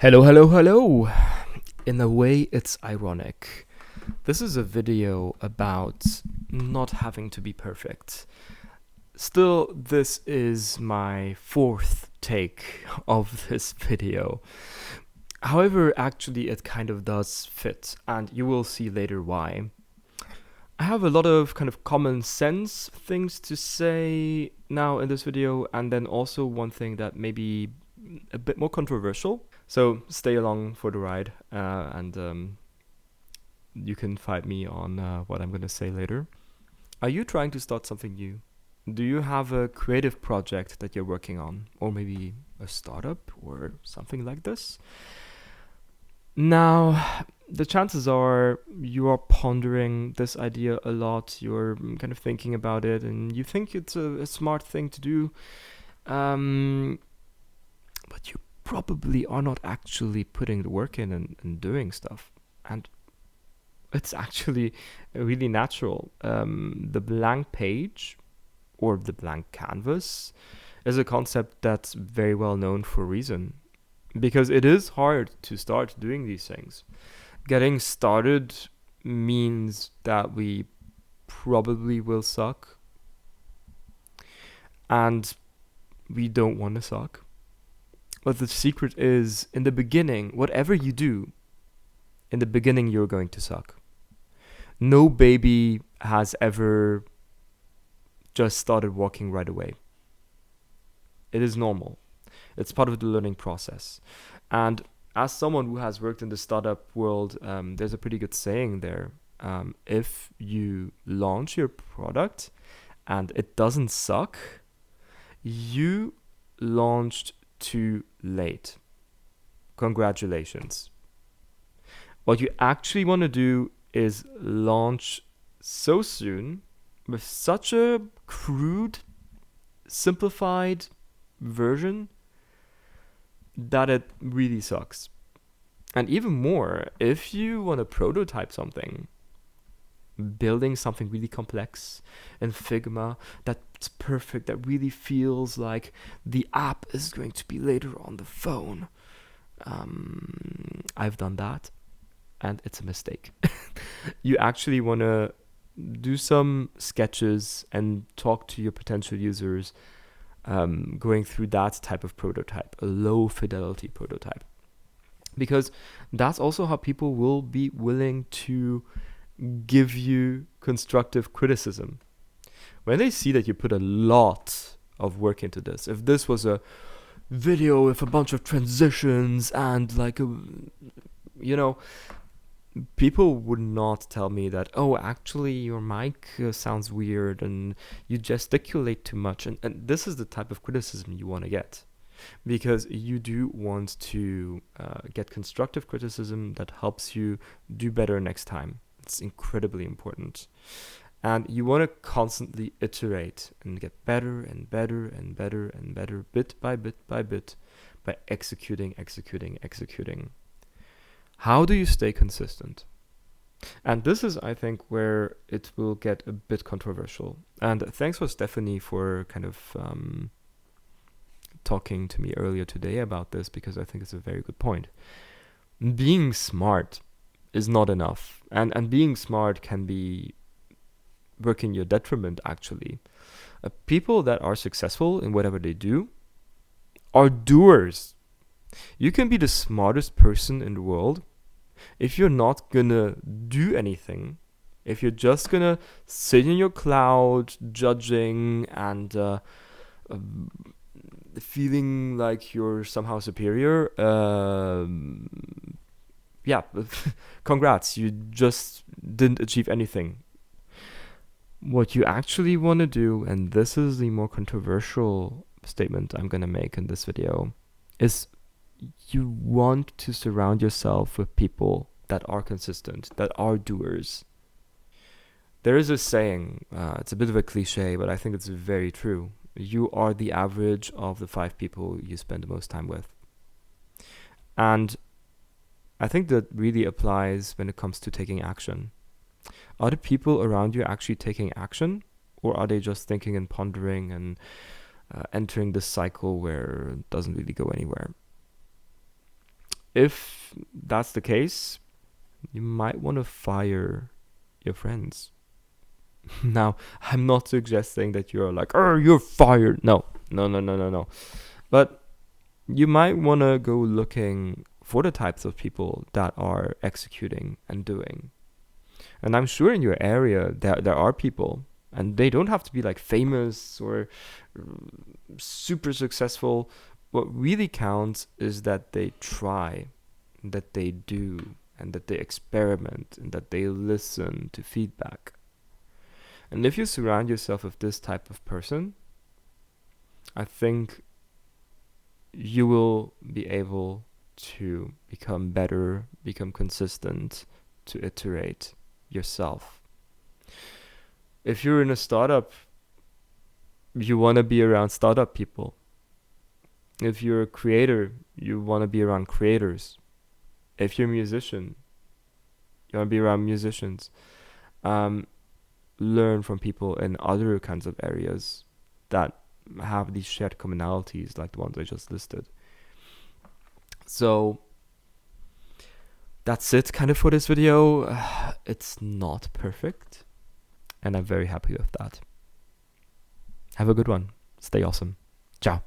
Hello, hello, hello. In a way, it's ironic. This is a video about not having to be perfect. Still, this is my fourth take of this video. However, actually, it kind of does fit, and you will see later why. I have a lot of kind of common sense things to say now in this video, and then also one thing that may be a bit more controversial. So stay along for the ride, and you can fight me on what I'm going to say later. Are you trying to start something new? Do you have a creative project that you're working on, or maybe a startup or something like this? Now, the chances are you are pondering this idea a lot. You're kind of thinking about it, and you think it's a smart thing to do. But you probably are not actually putting the work in and doing stuff. And it's actually really natural. The blank page or the blank canvas is a concept that's very well known for a reason. Because it is hard to start doing these things. Getting started means that we probably will suck. And we don't want to suck. But the secret is, in the beginning, whatever you do, in the beginning you're going to suck. No baby has ever just started walking right away. It is normal. It's part of the learning process. And as someone who has worked in the startup world, there's a pretty good saying there. If you launch your product and it doesn't suck, you launched too late. Congratulations. What you actually want to do is launch so soon with such a crude, simplified version that it really sucks. And even more, if you want to prototype something, building something really complex in Figma that's perfect, that really feels like the app is going to be later on the phone. I've done that, and it's a mistake. You actually want to do some sketches and talk to your potential users, going through that type of prototype, a low fidelity prototype. Because that's also how people will be willing to give you constructive criticism. When they see that you put a lot of work into this, if this was a video with a bunch of transitions and people would not tell me that, oh, actually your mic sounds weird and you gesticulate too much. And this is the type of criticism you want to get. Because you do want to get constructive criticism that helps you do better next time. It's incredibly important. And you want to constantly iterate and get better and better and better and better, bit by bit by bit, by executing. How do you stay consistent? And this is, I think, where it will get a bit controversial. And thanks for Stephanie for kind of talking to me earlier today about this, because I think it's a very good point. Being smart is not enough. And being smart can be work in your detriment, actually. People that are successful in whatever they do are doers. You can be the smartest person in the world. If you're not gonna do anything, if you're just gonna sit in your cloud, judging and feeling like you're somehow superior, congrats, you just didn't achieve anything. What you actually want to do, and this is the more controversial statement I'm going to make in this video, is you want to surround yourself with people that are consistent, that are doers. There is a saying, it's a bit of a cliche, but I think it's very true. You are the average of the 5 people you spend the most time with. And I think that really applies when it comes to taking action. Are the people around you actually taking action? Or are they just thinking and pondering and entering this cycle where it doesn't really go anywhere? If that's the case, you might want to fire your friends. Now, I'm not suggesting that you're like, oh, you're fired. No. But you might want to go looking for the types of people that are executing and doing. And I'm sure in your area there are people, and they don't have to be like famous or super successful. What really counts is that they try, that they do, and that they experiment, and that they listen to feedback. And if you surround yourself with this type of person, I think you will be able to become better, become consistent, to iterate yourself. If you're in a startup, you want to be around startup people. If you're a creator, you want to be around creators. If you're a musician, you want to be around musicians. Learn from people in other kinds of areas that have these shared commonalities like the ones I just listed. So that's it kind of for this video. It's not perfect, and I'm very happy with that. Have a good one. Stay awesome. Ciao.